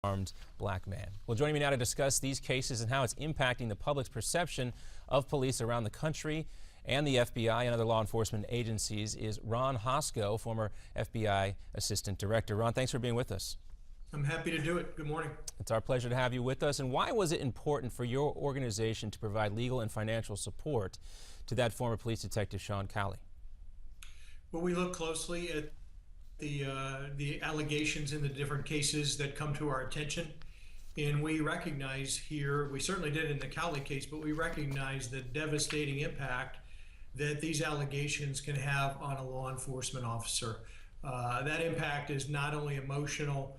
armed black man. Well, joining me now to discuss these cases and how it's impacting the public's perception of police around the country and the FBI and other law enforcement agencies is Ron Hosko, former FBI Assistant Director. Ron, thanks for being with us. I'm happy to do it. Good morning. It's our pleasure to have you with us. And why was it important for your organization to provide legal and financial support to that former police detective, Sean Cowley? Well, we look closely at the allegations in the different cases that come to our attention. And we recognize here, we certainly did in the Cowley case, but we recognize the devastating impact that these allegations can have on a law enforcement officer. That impact is not only emotional,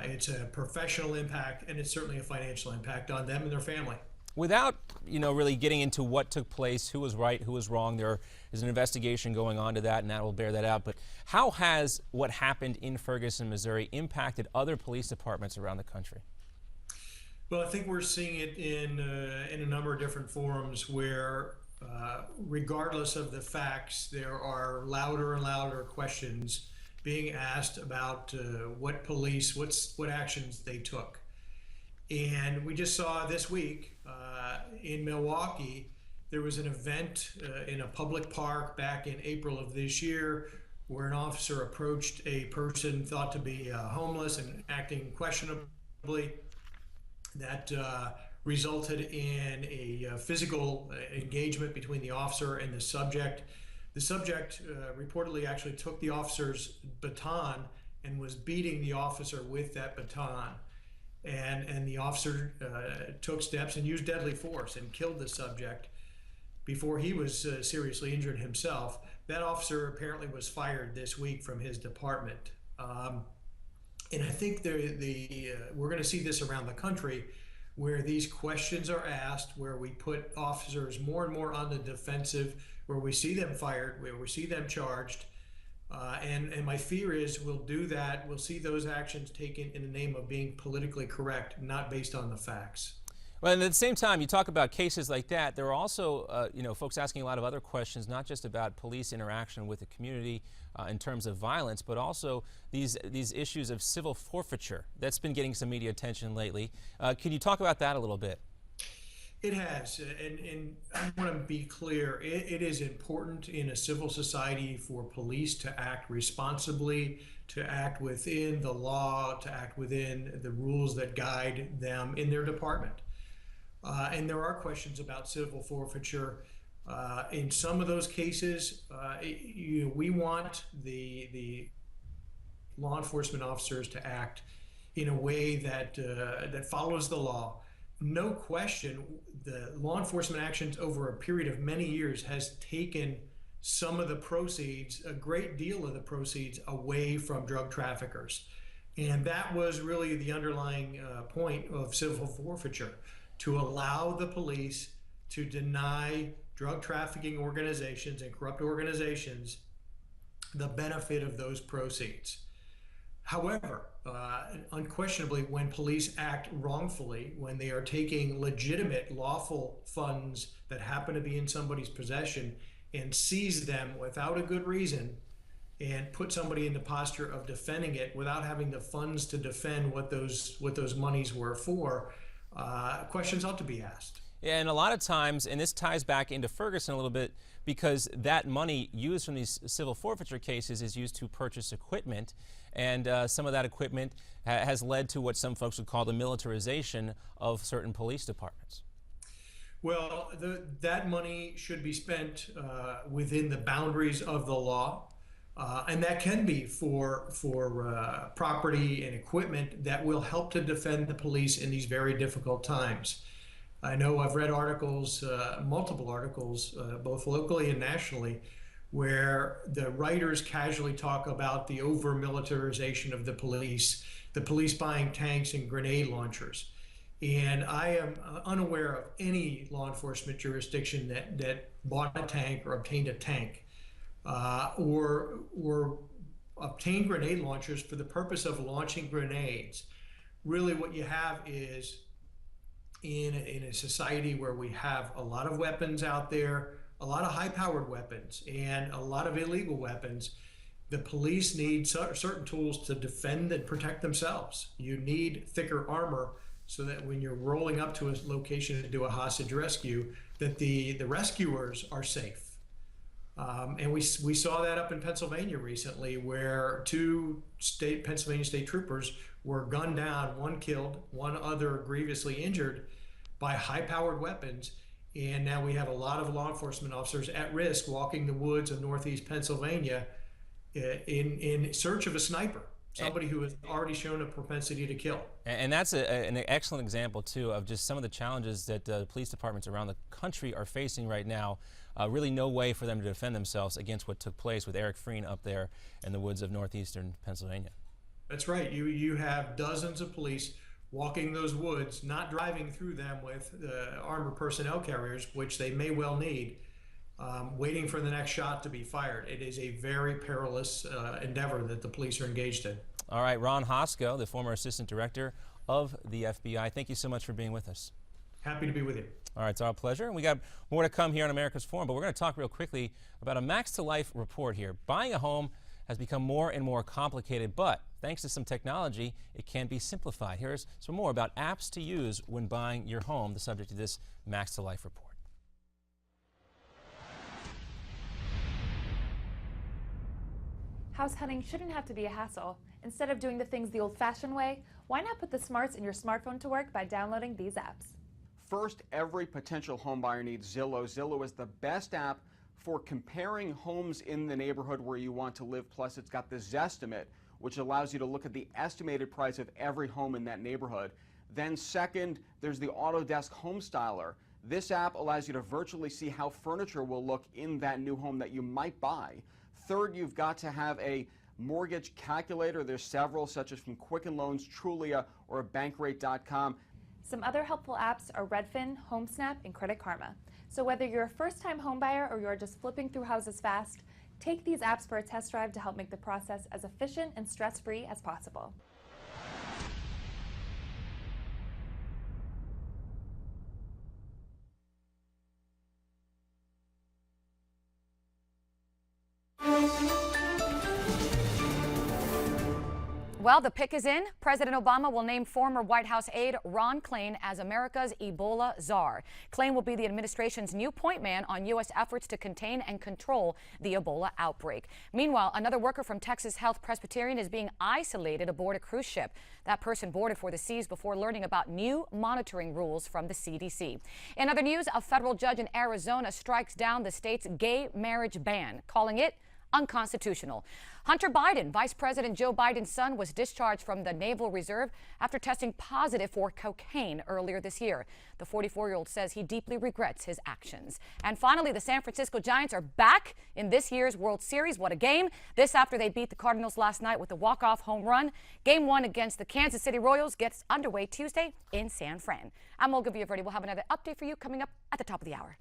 it's a professional impact, and it's certainly a financial impact on them and their family. Without, really getting into what took place, who was right, who was wrong, there is an investigation going on to that, and that will bear that out. But how has what happened in Ferguson, Missouri impacted other police departments around the country? Well, I think we're seeing it in a number of different forums where, regardless of the facts, there are louder and louder questions being asked about what actions they took. And we just saw this week in Milwaukee, there was an event in a public park back in April of this year where an officer approached a person thought to be homeless and acting questionably. That resulted in a physical engagement between the officer and the subject. The subject reportedly actually took the officer's baton and was beating the officer with that baton. And the officer took steps and used deadly force and killed the subject before he was seriously injured himself. That officer apparently was fired this week from his department. And I think we're going to see this around the country where these questions are asked, where we put officers more and more on the defensive, where we see them fired, where we see them charged. And my fear is we'll do that. We'll see those actions taken in the name of being politically correct, not based on the facts. Well, and at the same time, you talk about cases like that. There are also, folks asking a lot of other questions, not just about police interaction with the community in terms of violence, but also these issues of civil forfeiture. That's been getting some media attention lately. Can you talk about that a little bit? It has, and I want to be clear, it is important in a civil society for police to act responsibly, to act within the law, to act within the rules that guide them in their department. And there are questions about civil forfeiture. In some of those cases, we want the law enforcement officers to act in a way that follows the law. No question, the law enforcement actions over a period of many years has taken some of the proceeds, a great deal of the proceeds, away from drug traffickers. And that was really the underlying point of civil forfeiture, to allow the police to deny drug trafficking organizations and corrupt organizations the benefit of those proceeds. However, unquestionably, when police act wrongfully, when they are taking legitimate, lawful funds that happen to be in somebody's possession and seize them without a good reason and put somebody in the posture of defending it without having the funds to defend what those monies were for, questions ought to be asked. Yeah, and a lot of times, and this ties back into Ferguson a little bit, because that money used from these civil forfeiture cases is used to purchase equipment, and some of that equipment has led to what some folks would call the militarization of certain police departments. Well, that money should be spent within the boundaries of the law, and that can be for property and equipment that will help to defend the police in these very difficult times. I know I've read articles, multiple articles, both locally and nationally, where the writers casually talk about the over-militarization of the police buying tanks and grenade launchers. And I am unaware of any law enforcement jurisdiction that bought a tank or obtained a tank or obtained grenade launchers for the purpose of launching grenades. Really what you have is, in a society where we have a lot of weapons out there, a lot of high-powered weapons and a lot of illegal weapons, The police need certain tools to defend and protect themselves. You need thicker armor so that when you're rolling up to a location to do a hostage rescue, that the rescuers are safe. And we saw that up in Pennsylvania recently, where two Pennsylvania state troopers were gunned down, one killed, one other grievously injured by high-powered weapons. And now we have a lot of law enforcement officers at risk walking the woods of Northeast Pennsylvania in search of a sniper, somebody who has already shown a propensity to kill. And that's an excellent example, too, of just some of the challenges that police departments around the country are facing right now. Really no way for them to defend themselves against what took place with Eric Freen up there in the woods of northeastern Pennsylvania. That's right. You have dozens of police walking those woods, not driving through them with armored personnel carriers, which they may well need, waiting for the next shot to be fired. It is a very perilous endeavor that the police are engaged in. All right, Ron Hosko, the former assistant director of the FBI, thank you so much for being with us. Happy to be with you. All right, it's our pleasure. We got more to come here on America's Forum, but we're going to talk real quickly about a Max to Life report here. Buying a home has become more and more complicated, but thanks to some technology, it can be simplified. Here's some more about apps to use when buying your home, the subject of this Max to Life report. House hunting shouldn't have to be a hassle. Instead of doing the things the old-fashioned way, why not put the smarts in your smartphone to work by downloading these apps? First, every potential homebuyer needs Zillow. Zillow is the best app for comparing homes in the neighborhood where you want to live. Plus, it's got the Zestimate, which allows you to look at the estimated price of every home in that neighborhood. Then second, there's the Autodesk Home Styler. This app allows you to virtually see how furniture will look in that new home that you might buy. Third, you've got to have a mortgage calculator. There's several, such as from Quicken Loans, Trulia, or Bankrate.com. Some other helpful apps are Redfin, HomeSnap, and Credit Karma. So whether you're a first-time homebuyer or you're just flipping through houses fast, take these apps for a test drive to help make the process as efficient and stress-free as possible. Well, the pick is in. President Obama will name former White House aide Ron Klain as America's Ebola czar. Klain will be the administration's new point man on U.S. efforts to contain and control the Ebola outbreak. Meanwhile, another worker from Texas Health Presbyterian is being isolated aboard a cruise ship. That person boarded for the seas before learning about new monitoring rules from the CDC. In other news, a federal judge in Arizona strikes down the state's gay marriage ban, calling it unconstitutional. Hunter Biden, Vice President Joe Biden's son, was discharged from the Naval Reserve after testing positive for cocaine earlier this year. The 44-year-old says he deeply regrets his actions. And finally, the San Francisco Giants are back in this year's World Series. What a game. This after they beat the Cardinals last night with a walk-off home run. Game 1 against the Kansas City Royals gets underway Tuesday in San Fran. I'm Olga Villaverde. We'll have another update for you coming up at the top of the hour.